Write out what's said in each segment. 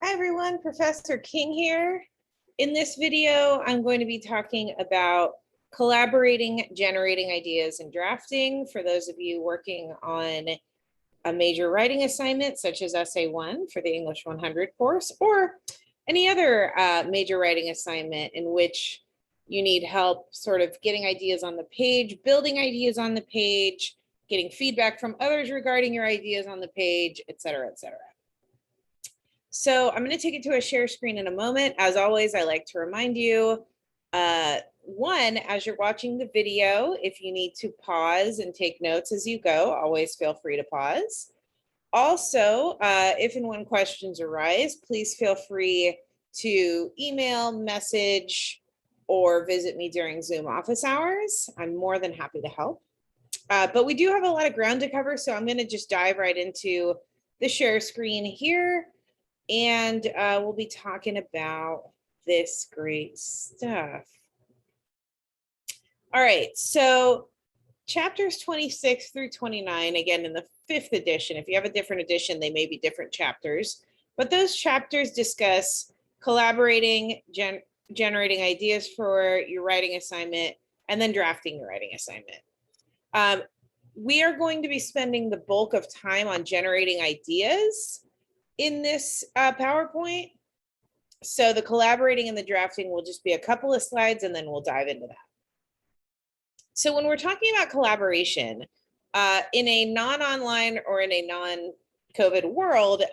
Hi everyone, Professor King here. In this video, I'm going to be talking about collaborating, generating ideas, and drafting for those of you working on a major writing assignment, such as Essay 1 for the English 100 course, or any other major writing assignment in which you need help sort of getting ideas on the page, building ideas on the page, getting feedback from others regarding your ideas on the page, et cetera, et cetera. So I'm going to take it to a share screen in a moment. As always, I like to remind you, one, as you're watching the video, if you need to pause and take notes as you go, always feel free to pause. Also, if and when questions arise, please feel free to email, message, or visit me during Zoom office hours. I'm more than happy to help. But we do have a lot of ground to cover, so I'm going to just dive right into the share screen here. And we'll be talking about this great stuff. All right, so chapters 26 through 29, again, in the 5th edition. If you have a different edition, they may be different chapters. But those chapters discuss collaborating, generating ideas for your writing assignment, and then drafting your writing assignment. We are going to be spending the bulk of time on generating ideas in this PowerPoint. So the collaborating and the drafting will just be a couple of slides, and then we'll dive into that. So when we're talking about collaboration, in a non-online or in a non-COVID world,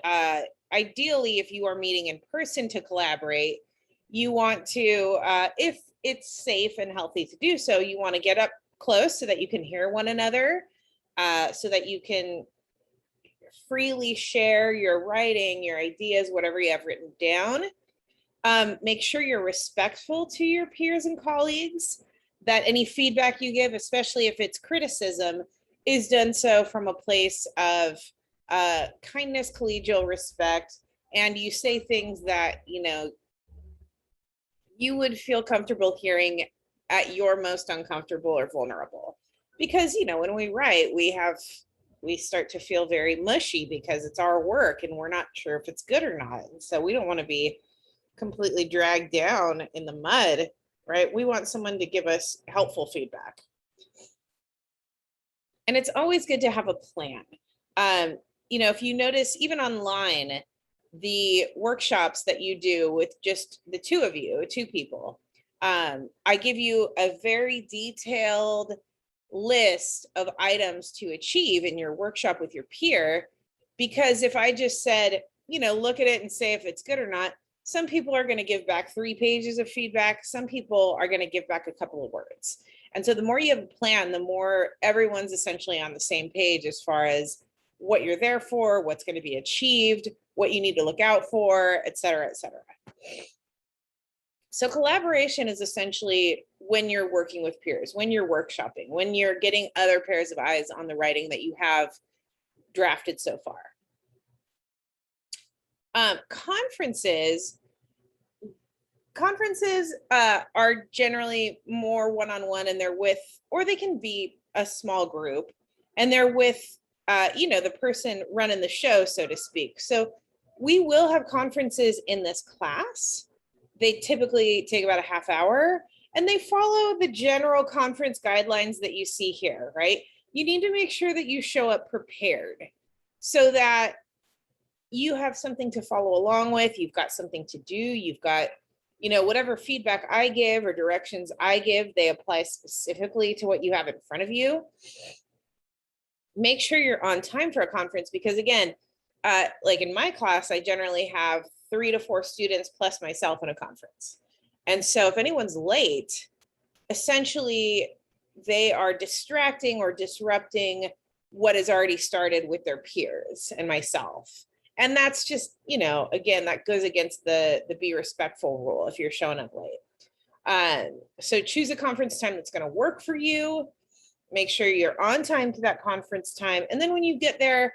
ideally, if you are meeting in person to collaborate, you want to, if it's safe and healthy to do so, you want to get up close so that you can hear one another, so that you can freely share your writing, your ideas, whatever you have written down. Make sure you're respectful to your peers and colleagues, that any feedback you give, especially if it's criticism, is done so from a place of kindness, collegial respect, and you say things that, you know, you would feel comfortable hearing at your most uncomfortable or vulnerable. Because, you know, when we write, we start to feel very mushy because it's our work and we're not sure if it's good or not. And so we don't want to be completely dragged down in the mud, right? We want someone to give us helpful feedback. And it's always good to have a plan. You know, if you notice, even online, the workshops that you do with just the two of you, two people, I give you a very detailed list of items to achieve in your workshop with your peer, because if I just said, you know, look at it and say if it's good or not, some people are going to give back 3 pages of feedback. Some people are going to give back a couple of words. And so the more you have a plan, the more everyone's essentially on the same page as far as what you're there for, what's going to be achieved, what you need to look out for, et cetera, et cetera. So collaboration is essentially when you're working with peers, when you're workshopping, when you're getting other pairs of eyes on the writing that you have drafted so far. Conferences are generally more one-on-one, and they're with, or they can be a small group, and they're with, you know, the person running the show, so to speak. So we will have conferences in this class. They typically take about a half hour, and they follow the general conference guidelines that you see here, right? You need to make sure that you show up prepared so that you have something to follow along with. You've got something to do. You've got, you know, whatever feedback I give or directions I give, they apply specifically to what you have in front of you. Make sure you're on time for a conference, because again, like in my class, I generally have 3 to 4 students plus myself in a conference. And so if anyone's late, essentially they are distracting or disrupting what has already started with their peers and myself. And that's just, you know, again, that goes against the be respectful rule if you're showing up late. So choose a conference time that's going to work for you. Make sure you're on time to that conference time. And then when you get there,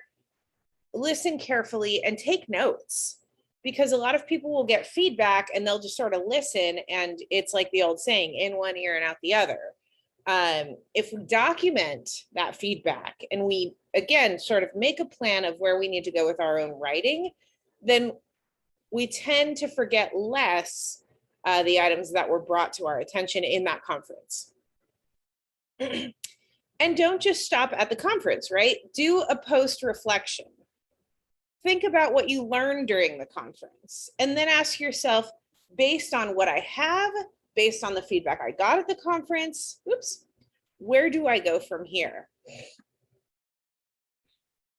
listen carefully and take notes, because a lot of people will get feedback and they'll just sort of listen. And it's like the old saying, in one ear and out the other. If we document that feedback and we, again, sort of make a plan of where we need to go with our own writing, then we tend to forget less the items that were brought to our attention in that conference. And don't just stop at the conference, right? Do a post reflection. Think about what you learned during the conference, and then ask yourself, based on what I have, based on the feedback I got at the conference, where do I go from here?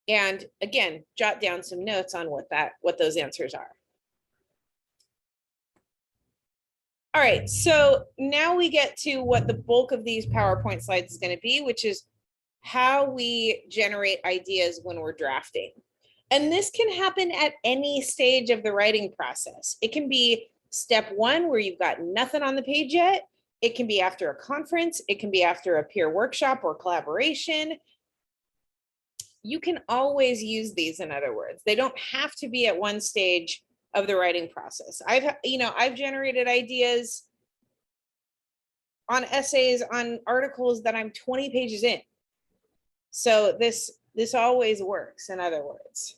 And again, jot down some notes on what those answers are. All right, so now we get to what the bulk of these PowerPoint slides is going to be, which is how we generate ideas when we're drafting. And this can happen at any stage of the writing process. It can be step one where you've got nothing on the page yet. It can be after a conference. It can be after a peer workshop or collaboration. You can always use these, in other words. They don't have to be at one stage of the writing process. I've generated ideas on essays, on articles that I'm 20 pages in. So this always works, in other words.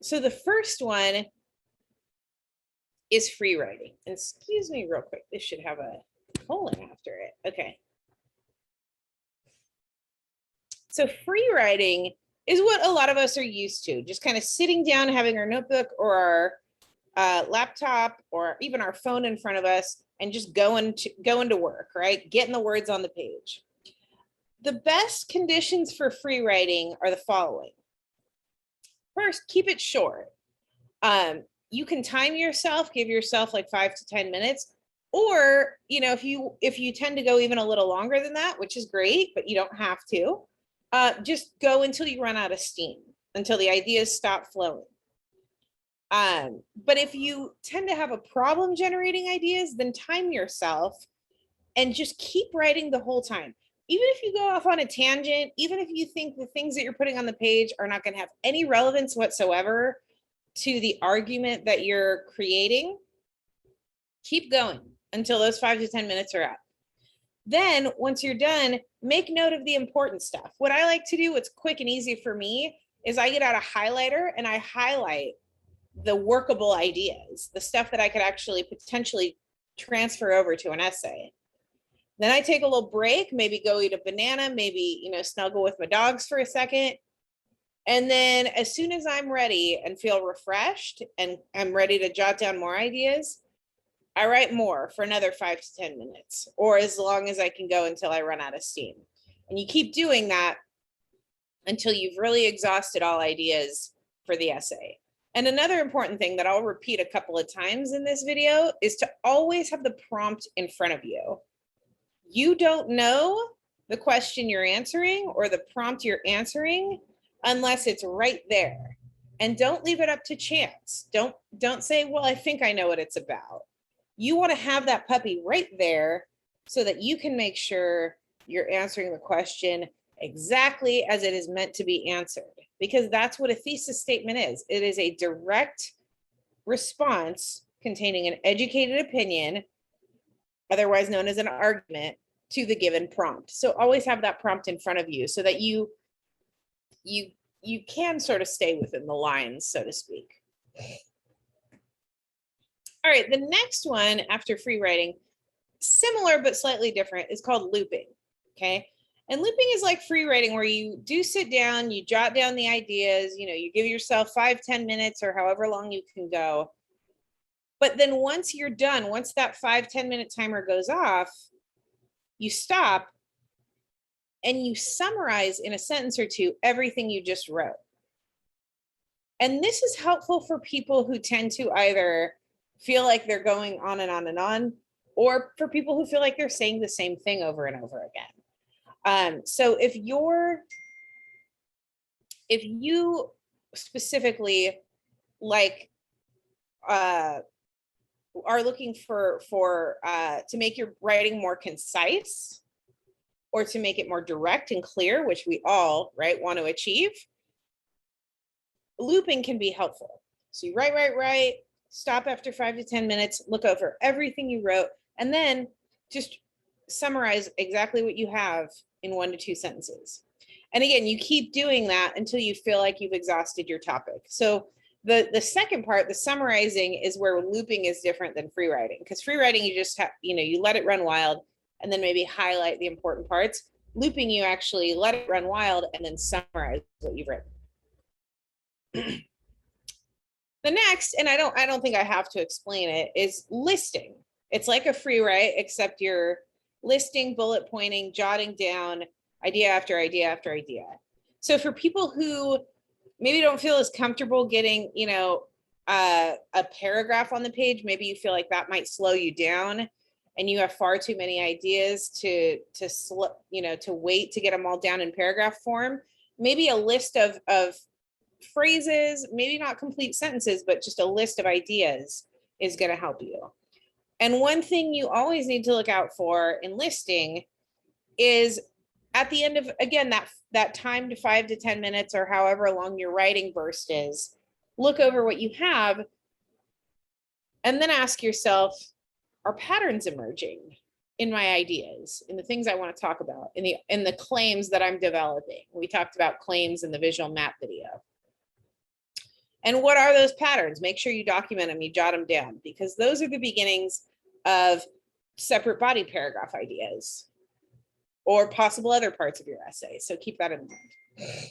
So the first one is free writing. And excuse me real quick, this should have a colon after it. Okay. So free writing is what a lot of us are used to, just kind of sitting down, having our notebook or our laptop or even our phone in front of us and just going to work, right? Getting the words on the page. The best conditions for free writing are the following. First, keep it short. You can time yourself, give yourself like 5 to 10 minutes, or if you tend to go even a little longer than that, which is great, but you don't have to. Just go until you run out of steam, until the ideas stop flowing. But if you tend to have a problem generating ideas, then time yourself and just keep writing the whole time. Even if you go off on a tangent, even if you think the things that you're putting on the page are not going to have any relevance whatsoever to the argument that you're creating, keep going until those 5 to 10 minutes are up. Then once you're done, make note of the important stuff. What I like to do, what's quick and easy for me, is I get out a highlighter and I highlight the workable ideas, the stuff that I could actually potentially transfer over to an essay. Then I take a little break, maybe go eat a banana, maybe, snuggle with my dogs for a second. And then as soon as I'm ready and feel refreshed and I'm ready to jot down more ideas, I write more for another 5 to 10 minutes, or as long as I can go until I run out of steam. And you keep doing that until you've really exhausted all ideas for the essay. And another important thing that I'll repeat a couple of times in this video is to always have the prompt in front of you. You don't know the question you're answering or the prompt you're answering unless it's right there. And don't leave it up to chance. Don't say, well, I think I know what it's about. You want to have that puppy right there so that you can make sure you're answering the question exactly as it is meant to be answered, because that's what a thesis statement is. It is a direct response containing an educated opinion, otherwise known as an argument, to the given prompt. So always have that prompt in front of you so that you can sort of stay within the lines, so to speak. All right, the next one after free writing, similar but slightly different, is called looping, okay? And looping is like free writing, where you do sit down, you jot down the ideas, you give yourself 5, 10 minutes or however long you can go. But then once you're done, once that 5, 10 minute timer goes off, you stop and you summarize in a sentence or two everything you just wrote. And this is helpful for people who tend to either feel like they're going on and on and on, or for people who feel like they're saying the same thing over and over again. So if you specifically are looking for to make your writing more concise or to make it more direct and clear, which we all want to achieve, looping can be helpful. So you write, stop after 5 to 10 minutes, look over everything you wrote, and then just summarize exactly what you have in 1 to 2 sentences. And again, you keep doing that until you feel like you've exhausted your topic. So The second part, the summarizing, is where looping is different than free writing, because free writing, you just have, you let it run wild and then maybe highlight the important parts. Looping, you actually let it run wild and then summarize what you've written. The next, and I don't think I have to explain it, is listing. It's like a free write, except you're listing, bullet pointing, jotting down idea after idea after idea. So for people who maybe don't feel as comfortable getting, a paragraph on the page, maybe you feel like that might slow you down and you have far too many ideas to wait to get them all down in paragraph form. Maybe a list of phrases, maybe not complete sentences, but just a list of ideas is going to help you. And one thing you always need to look out for in listing is at the end of, again, that time to 5 to 10 minutes or however long your writing burst is, look over what you have and then ask yourself, are patterns emerging in my ideas, in the things I want to talk about, in the claims that I'm developing? We talked about claims in the visual map video. And what are those patterns? Make sure you document them, you jot them down, because those are the beginnings of separate body paragraph ideas or possible other parts of your essay. So keep that in mind.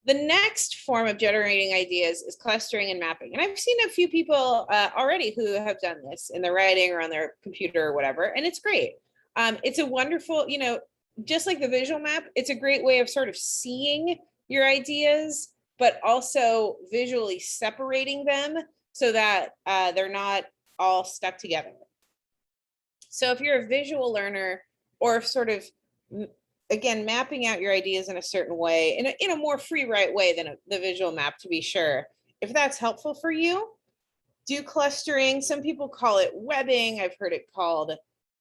The next form of generating ideas is clustering and mapping. And I've seen a few people already who have done this in their writing or on their computer or whatever, and it's great. It's a wonderful, just like the visual map, it's a great way of sort of seeing your ideas, but also visually separating them so that they're not all stuck together. So if you're a visual learner, or sort of, again, mapping out your ideas in a certain way, in a more free write way than the visual map, to be sure, if that's helpful for you, do clustering. Some people call it webbing. I've heard it called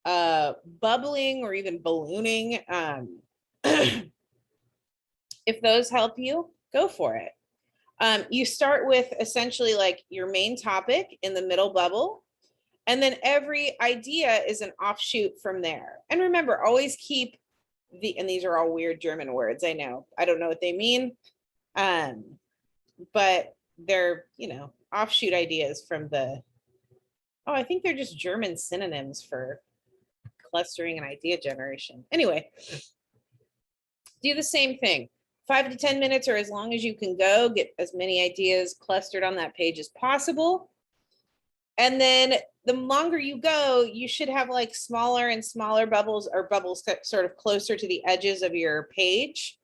bubbling or even ballooning. If those help you, go for it. You start with essentially like your main topic in the middle bubble, and then every idea is an offshoot from there. And remember, always keep and these are all weird German words, I know. I don't know what they mean, but they're, offshoot ideas from I think they're just German synonyms for clustering and idea generation. Anyway, do the same thing. 5 to 10 minutes or as long as you can go, get as many ideas clustered on that page as possible. And then the longer you go, you should have like smaller and smaller bubbles, or bubbles sort of closer to the edges of your page.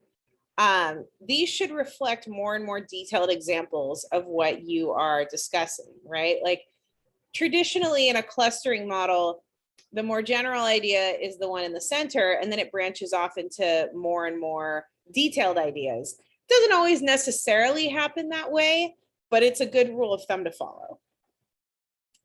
These should reflect more and more detailed examples of what you are discussing, right? Like traditionally in a clustering model, the more general idea is the one in the center, and then it branches off into more and more detailed ideas. It doesn't always necessarily happen that way, but it's a good rule of thumb to follow.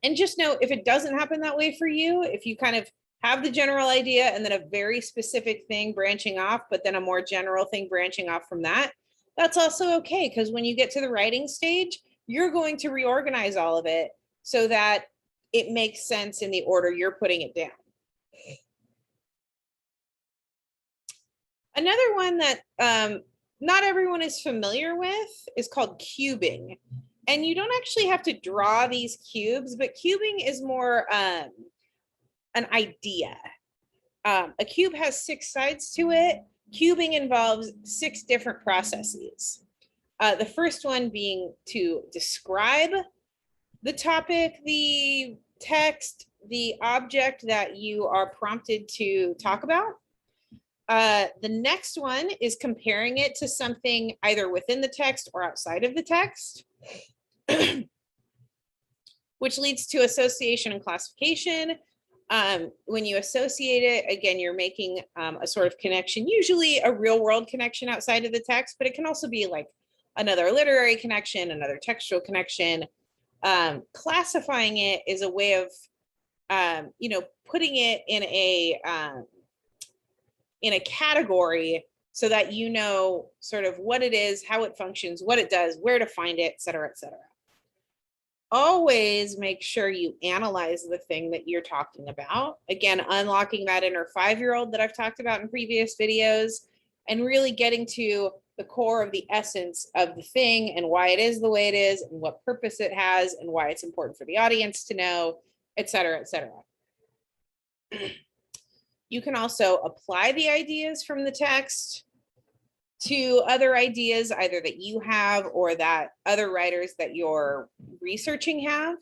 And just know, if it doesn't happen that way for you, if you kind of have the general idea and then a very specific thing branching off, but then a more general thing branching off from that, that's also okay, because when you get to the writing stage, you're going to reorganize all of it so that it makes sense in the order you're putting it down. Another one that not everyone is familiar with is called cubing. And you don't actually have to draw these cubes, but cubing is more an idea. A cube has 6 sides to it. Cubing involves 6 different processes. The first one being to describe the topic, the text, the object that you are prompted to talk about. The next one is comparing it to something either within the text or outside of the text, which leads to association and classification. When you associate it, again, you're making a sort of connection, usually a real world connection outside of the text, but it can also be like another literary connection, another textual connection. Classifying it is a way of, putting it in a category so that you know sort of what it is, how it functions, what it does, where to find it, et cetera, et cetera. Always make sure you analyze the thing that you're talking about. Again, unlocking that inner 5-year-old that I've talked about in previous videos, and really getting to the the core of the essence of the thing and why it is the way it is and what purpose it has and why it's important for the audience to know, et cetera, et cetera. You can also apply the ideas from the text to other ideas, either that you have or that other writers that you're researching have.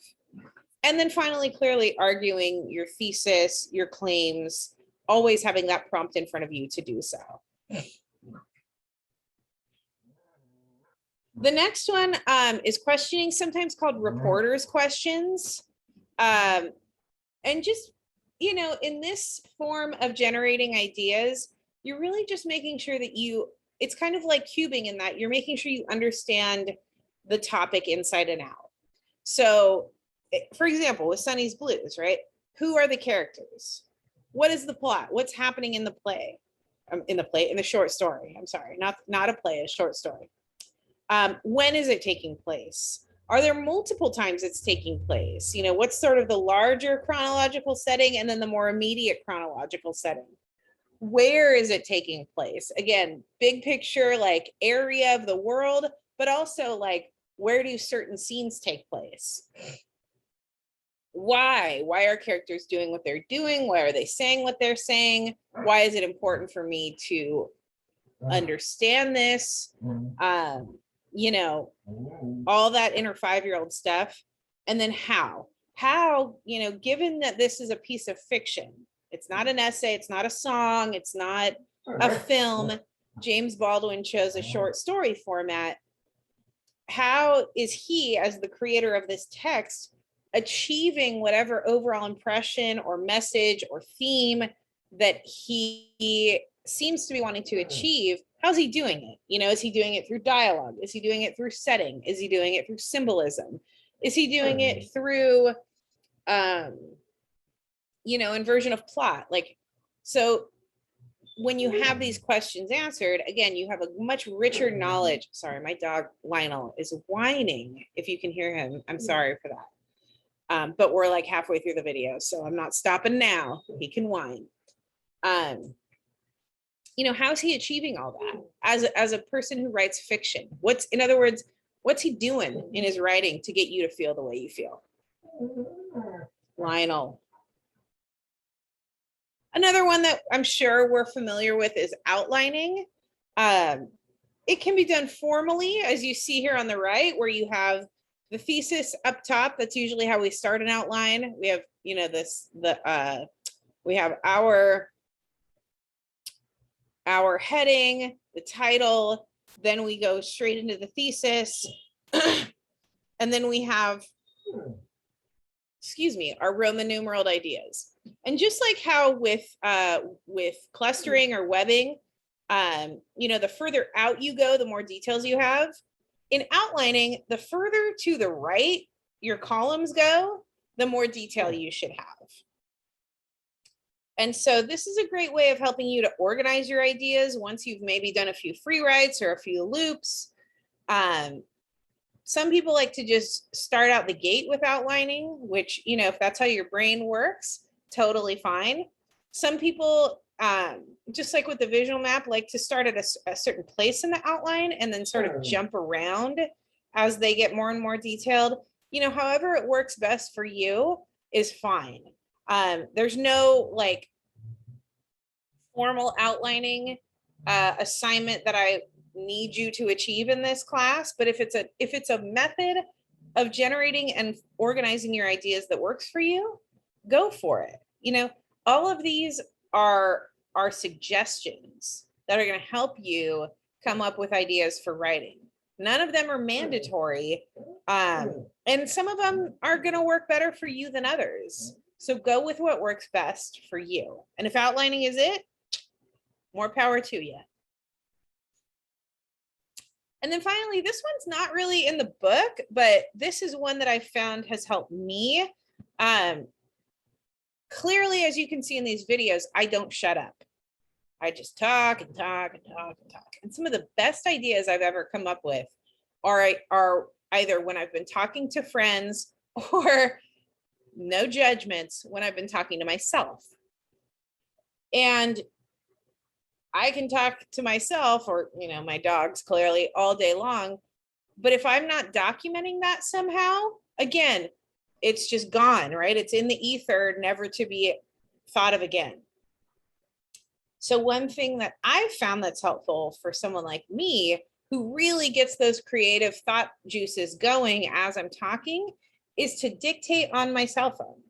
And then finally, clearly arguing your thesis, your claims, always having that prompt in front of you to do so. The next one is questioning, sometimes called reporter's questions. And just, you know, in this form of generating ideas, you're really just making sure that it's kind of like cubing in that you're making sure you understand the topic inside and out. So, for example, with Sunny's Blues, right? Who are the characters? What is the plot? What's happening in the play? In the short story. I'm sorry, not a play, a short story. When is it taking place? Are there multiple times it's taking place? You know, what's sort of the larger chronological setting and then the more immediate chronological setting? Where is it taking place? Again, big picture, like area of the world, but also like, where do certain scenes take place? Why are characters doing what they're doing? Why are they saying what they're saying? Why is it important for me to understand this? You know, all that inner 5-year-old stuff. And then how, you know, given that this is a piece of fiction, it's not an essay, it's not a song, it's not a film. James Baldwin chose a short story format. How is he, as the creator of this text, achieving whatever overall impression or message or theme that he seems to be wanting to achieve? How's he doing it? You know, is he doing it through dialogue? Is he doing it through setting? Is he doing it through symbolism? Is he doing it through, you know, inversion of plot? Like, so when you have these questions answered, again, you have a much richer knowledge. Sorry, my dog Lionel is whining. If you can hear him, I'm sorry for that. But we're like halfway through the video, so I'm not stopping now. He can whine. You know, how's he achieving all that as a person who writes fiction? In other words, what's he doing in his writing to get you to feel the way you feel? Lionel. Another one that I'm sure we're familiar with is outlining. It can be done formally, as you see here on the right, where you have the thesis up top. That's usually how we start an outline. We have, you know, we have our heading, the title, then we go straight into the thesis, and then we have, our Roman numeral ideas. And just like how with clustering or webbing, you know, the further out you go, the more details you have. In outlining, the further to the right your columns go, the more detail you should have. And so this is a great way of helping you to organize your ideas once you've maybe done a few free writes or a few loops. Some people like to just start out the gate with outlining, which, you know, if that's how your brain works, totally fine. Some people, just like with the visual map, like to start at a certain place in the outline and then sort of jump around as they get more and more detailed. You know, however it works best for you is fine. There's no like formal outlining assignment that I need you to achieve in this class, but if it's a method of generating and organizing your ideas that works for you, go for it. You know, all of these are suggestions that are going to help you come up with ideas for writing. None of them are mandatory, and some of them are going to work better for you than others. So go with what works best for you. And if outlining is it, more power to you. And then finally, this one's not really in the book, but this is one that I found has helped me. Clearly, as you can see in these videos, I don't shut up. I just talk and talk and talk and talk. And some of the best ideas I've ever come up with are either when I've been talking to friends, or no judgments, when I've been talking to myself. And I can talk to myself or, my dogs clearly all day long. But if I'm not documenting that somehow, again, it's just gone, right? It's in the ether, never to be thought of again. So one thing that I've found that's helpful for someone like me who really gets those creative thought juices going as I'm talking is to dictate on my cell phone.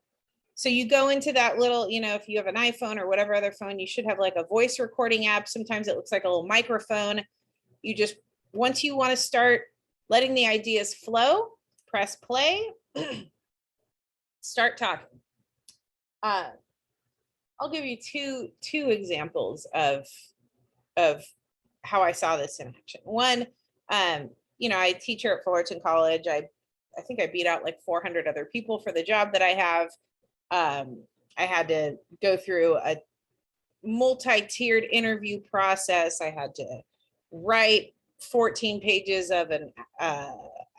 So you go into that little, if you have an iPhone or whatever other phone, you should have like a voice recording app. Sometimes it looks like a little microphone. You just, once you want to start letting the ideas flow, press play, start talking. I'll give you two examples of how I saw this in action. One, I teach here at Fullerton College. I think I beat out like 400 other people for the job that I have. I had to go through a multi-tiered interview process. I had to write 14 pages of an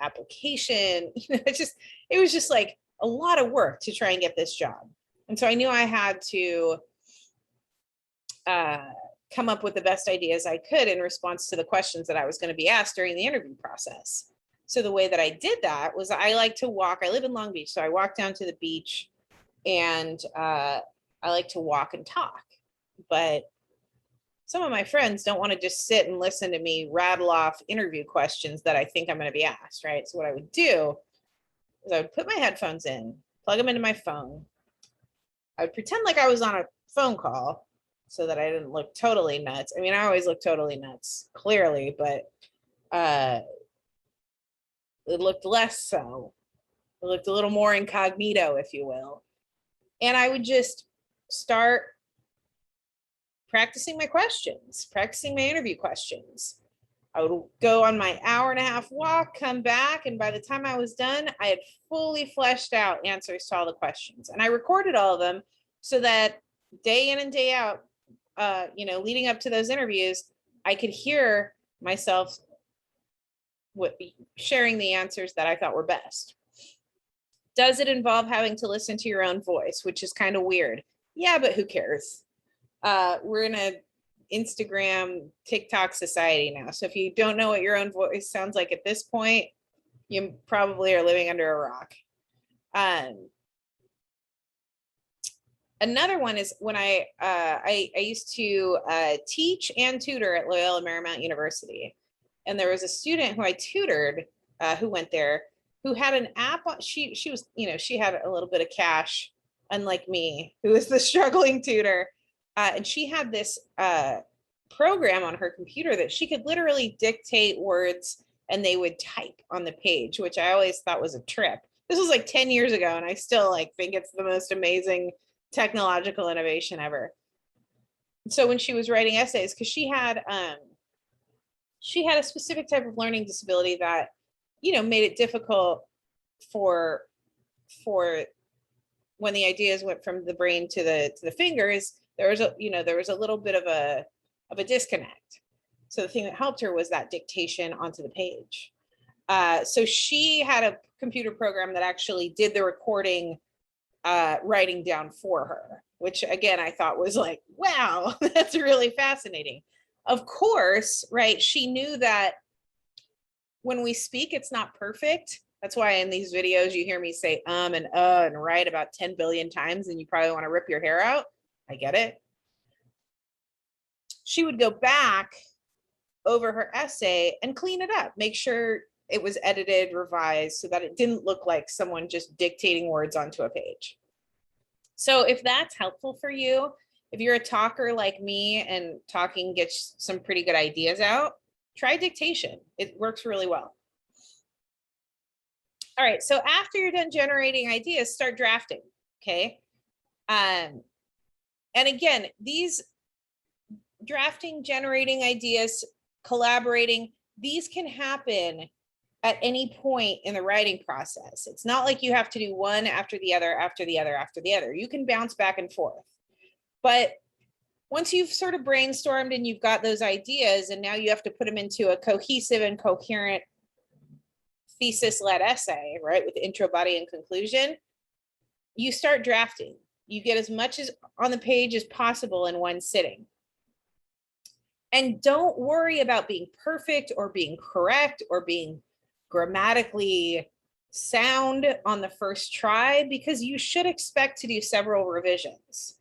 application. It was just like a lot of work to try and get this job. And so I knew I had to come up with the best ideas I could in response to the questions that I was going to be asked during the interview process. So the way that I did that was I like to walk. I live in Long Beach, so I walk down to the beach and I like to walk and talk. But some of my friends don't want to just sit and listen to me rattle off interview questions that I think I'm going to be asked, right? So what I would do is I would put my headphones in, plug them into my phone. I would pretend like I was on a phone call so that I didn't look totally nuts. I mean, I always look totally nuts, clearly, but it looked less so. It looked a little more incognito, if you will. And I would just start practicing my questions, practicing my interview questions. I would go on my hour-and-a-half walk, come back, and by the time I was done, I had fully fleshed out answers to all the questions. And I recorded all of them so that day in and day out, leading up to those interviews, I could hear myself sharing the answers that I thought were best. Does it involve having to listen to your own voice, which is kind of weird? Yeah, but who cares? We're in a Instagram, TikTok society now. So if you don't know what your own voice sounds like at this point, you probably are living under a rock. Another one is when I used to teach and tutor at Loyola Marymount University. And there was a student who I tutored who went there who had an app. She was, she had a little bit of cash, unlike me, who was the struggling tutor. And she had this program on her computer that she could literally dictate words and they would type on the page, which I always thought was a trip. This was like 10 years ago, and I still think it's the most amazing technological innovation ever. So when she was writing essays, because she had a specific type of learning disability that, made it difficult for when the ideas went from the brain to the fingers, there was a little bit of a disconnect. So the thing that helped her was that dictation onto the page. So she had a computer program that actually did the recording, writing down for her, which again, I thought was like, wow, that's really fascinating. Of course, right? She knew that when we speak, it's not perfect. That's why in these videos, you hear me say and write about 10 billion times, and you probably want to rip your hair out. I get it. She would go back over her essay and clean it up, make sure it was edited, revised, so that it didn't look like someone just dictating words onto a page. So if that's helpful for you, if you're a talker like me and talking gets some pretty good ideas out, try dictation. It works really well. All right, so after you're done generating ideas, start drafting, okay? And again, these drafting, generating ideas, collaborating, these can happen at any point in the writing process. It's not like you have to do one after the other, after the other, after the other. You can bounce back and forth. But once you've sort of brainstormed and you've got those ideas, and now you have to put them into a cohesive and coherent thesis-led essay, right, with intro, body, and conclusion, you start drafting. You get as much as on the page as possible in one sitting. And don't worry about being perfect or being correct or being grammatically sound on the first try, because you should expect to do several revisions.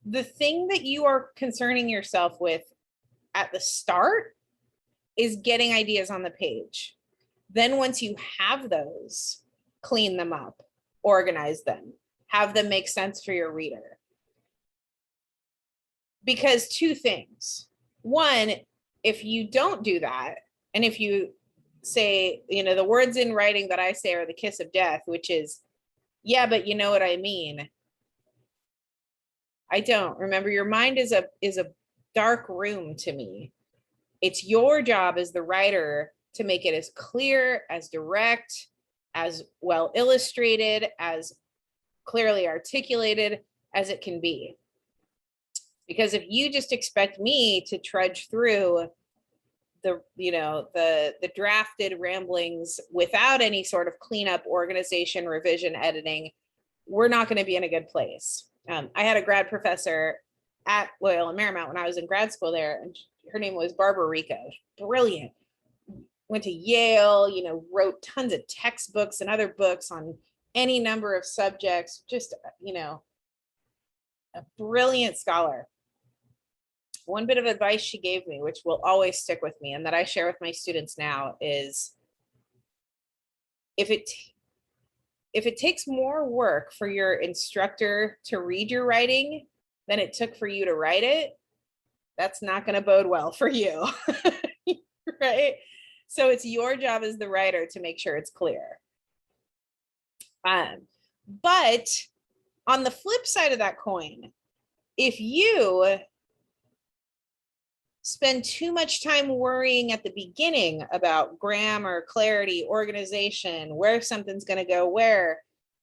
The thing that you are concerning yourself with at the start is getting ideas on the page. Then once you have those, clean them up, organize them, have them make sense for your reader. Because two things. One, if you don't do that, and if you say, the words in writing that I say are the kiss of death, which is, yeah, but you know what I mean. I don't. Remember, your mind is a dark room to me. It's your job as the writer to make it as clear, as direct, as well illustrated, as clearly articulated as it can be. Because if you just expect me to trudge through the drafted ramblings without any sort of cleanup, organization, revision, editing, we're not going to be in a good place. I had a grad professor at Loyola Marymount when I was in grad school there, and her name was Barbara Rico. Brilliant. Went to Yale, wrote tons of textbooks and other books on any number of subjects, just, a brilliant scholar. One bit of advice she gave me, which will always stick with me and that I share with my students now, is if it takes more work for your instructor to read your writing than it took for you to write it, that's not going to bode well for you. Right? So it's your job as the writer to make sure it's clear. But on the flip side of that coin, if you spend too much time worrying at the beginning about grammar, clarity, organization, where something's going to go where,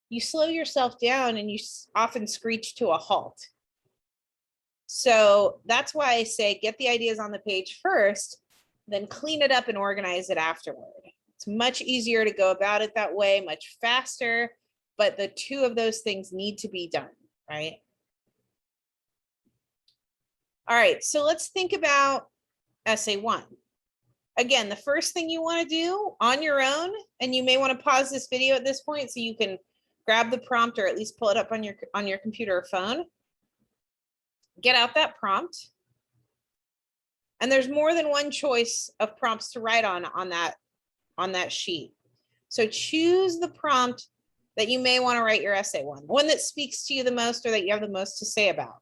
you slow yourself down and you often screech to a halt. So that's why I say get the ideas on the page first, then clean it up and organize it afterward. It's much easier to go about it that way, much faster, but the two of those things need to be done, right? All right, so let's think about essay 1. Again, the first thing you want to do on your own, and you may want to pause this video at this point so you can grab the prompt or at least pull it up on your computer or phone. Get out that prompt. And there's more than one choice of prompts to write on that sheet. So choose the prompt that you may want to write your essay one that speaks to you the most or that you have the most to say about.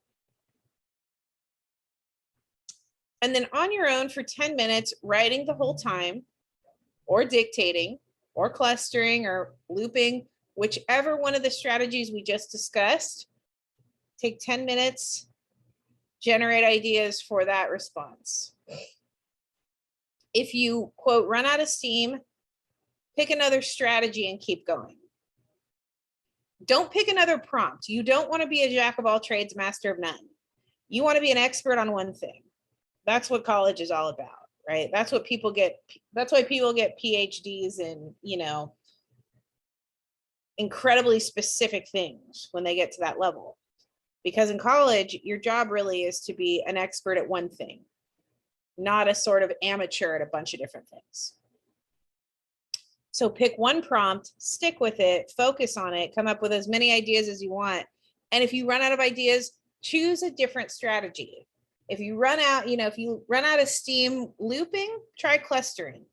And then on your own for 10 minutes, writing the whole time, or dictating, or clustering, or looping, whichever one of the strategies we just discussed, take 10 minutes, generate ideas for that response. If you, quote, run out of steam, pick another strategy and keep going. Don't pick another prompt. You don't want to be a jack of all trades, master of none. You want to be an expert on one thing. That's what college is all about, right? That's what people get. That's why people get PhDs in, incredibly specific things when they get to that level. Because in college, your job really is to be an expert at one thing, not a sort of amateur at a bunch of different things. So pick one prompt, stick with it, focus on it, come up with as many ideas as you want. And if you run out of ideas, choose a different strategy. If you run out, if you run out of steam looping, try clustering.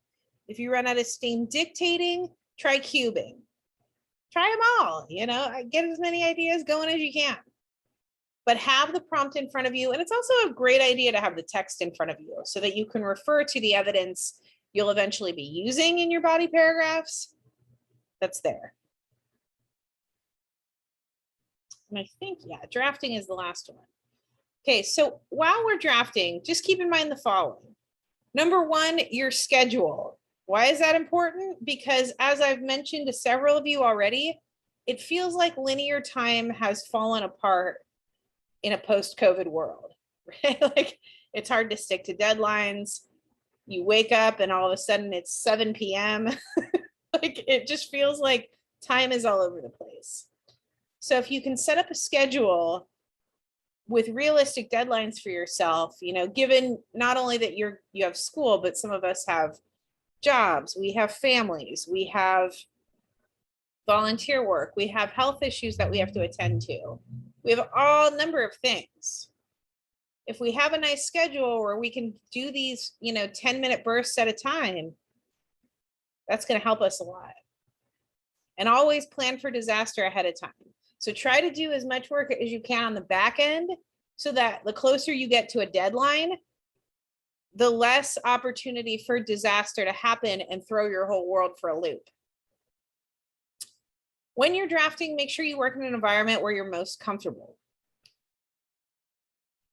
If you run out of steam dictating, try cubing. Try them all, get as many ideas going as you can. But have the prompt in front of you. And it's also a great idea to have the text in front of you so that you can refer to the evidence you'll eventually be using in your body paragraphs. That's there. And I think, drafting is the last one. Okay, so while we're drafting, just keep in mind the following. Number one, your schedule. Why is that important? Because as I've mentioned to several of you already, it feels like linear time has fallen apart in a post-COVID world, right? Like it's hard to stick to deadlines. You wake up and all of a sudden it's 7 p.m. Like it just feels like time is all over the place. So if you can set up a schedule with realistic deadlines for yourself, you know, given not only that you have school, but some of us have jobs, we have families, we have volunteer work, we have health issues that we have to attend to. We have all number of things. If we have a nice schedule where we can do these, you know, 10-minute bursts at a time, that's going to help us a lot. And always plan for disaster ahead of time. So try to do as much work as you can on the back end so that the closer you get to a deadline, the less opportunity for disaster to happen and throw your whole world for a loop. When you're drafting, make sure you work in an environment where you're most comfortable.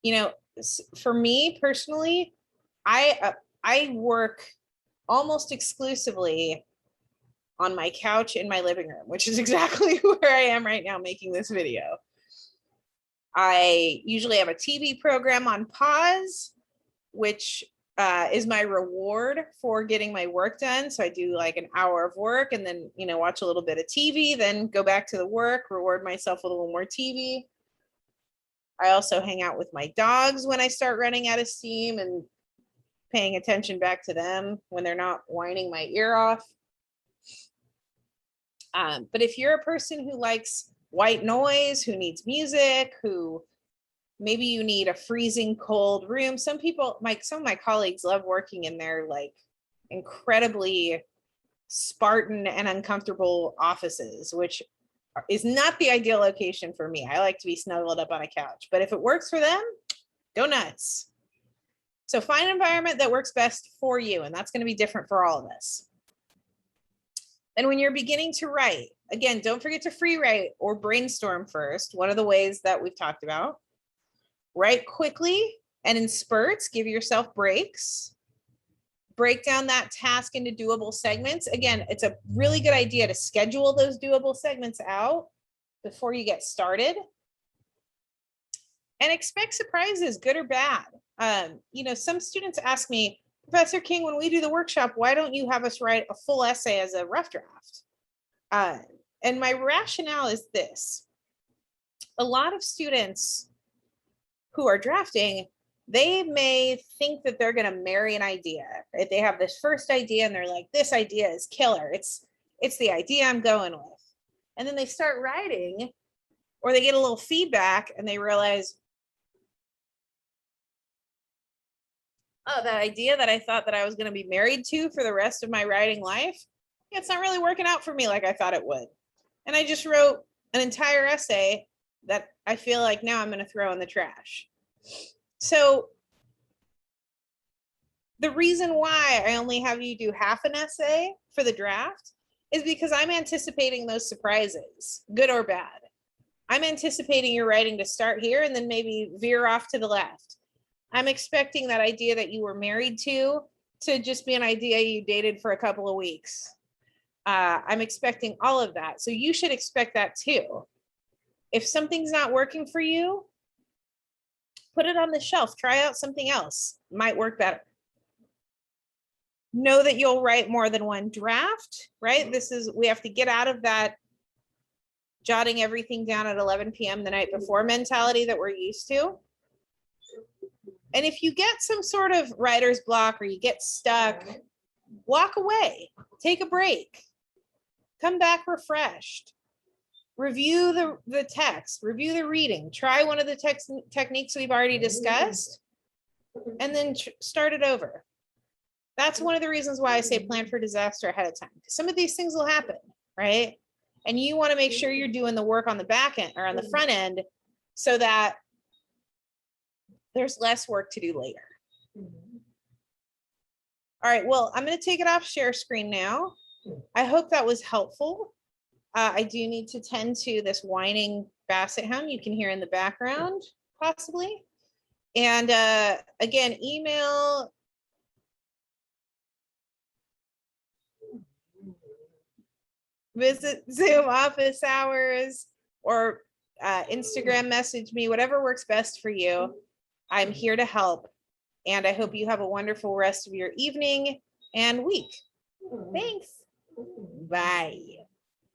You know, for me personally, I work almost exclusively on my couch in my living room, which is exactly where I am right now making this video. I usually have a TV program on pause, which is my reward for getting my work done. So I do like an hour of work and then, you know, watch a little bit of TV, then go back to the work, reward myself with a little more TV. I also hang out with my dogs when I start running out of steam and paying attention back to them when they're not whining my ear off. But if you're a person who likes white noise, who needs music, who maybe you need a freezing cold room. Some people, some of my colleagues love working in their like incredibly Spartan and uncomfortable offices, which is not the ideal location for me. I like to be snuggled up on a couch, but if it works for them, go nuts. So find an environment that works best for you, and that's going to be different for all of us. And when you're beginning to write, again, don't forget to free write or brainstorm first. One of the ways that we've talked about. Write quickly and in spurts, give yourself breaks. Break down that task into doable segments. Again, it's a really good idea to schedule those doable segments out before you get started. And expect surprises, good or bad. You know, some students ask me, Professor King, when we do the workshop, why don't you have us write a full essay as a rough draft? And my rationale is this. A lot of students who are drafting, they may think that they're going to marry an idea, right? They have this first idea and they're like, this idea is killer. It's the idea I'm going with. And then they start writing, or they get a little feedback and they realize, oh, that idea that I thought that I was going to be married to for the rest of my writing life, it's not really working out for me like I thought it would. And I just wrote an entire essay that I feel like now I'm going to throw in the trash. So the reason why I only have you do half an essay for the draft is because I'm anticipating those surprises, good or bad. I'm anticipating your writing to start here and then maybe veer off to the left. I'm expecting that idea that you were married to just be an idea you dated for a couple of weeks. I'm expecting all of that. So you should expect that too. If something's not working for you, put it on the shelf, try out something else, might work better. Know that you'll write more than one draft, right? We have to get out of that jotting everything down at 11 p.m. the night before mentality that we're used to. And if you get some sort of writer's block or you get stuck, walk away, take a break, come back refreshed, review the text, review the reading, try one of the techniques we've already discussed, and then start it over. That's one of the reasons why I say plan for disaster ahead of time. Some of these things will happen, right? And you want to make sure you're doing the work on the back end or on the front end so that there's less work to do later. All right, well, I'm going to take it off share screen now. I hope that was helpful. I do need to tend to this whining basset hound you can hear in the background, possibly. And again, email visit Zoom office hours or Instagram message me, whatever works best for you. I'm here to help. And I hope you have a wonderful rest of your evening and week. Thanks. Bye.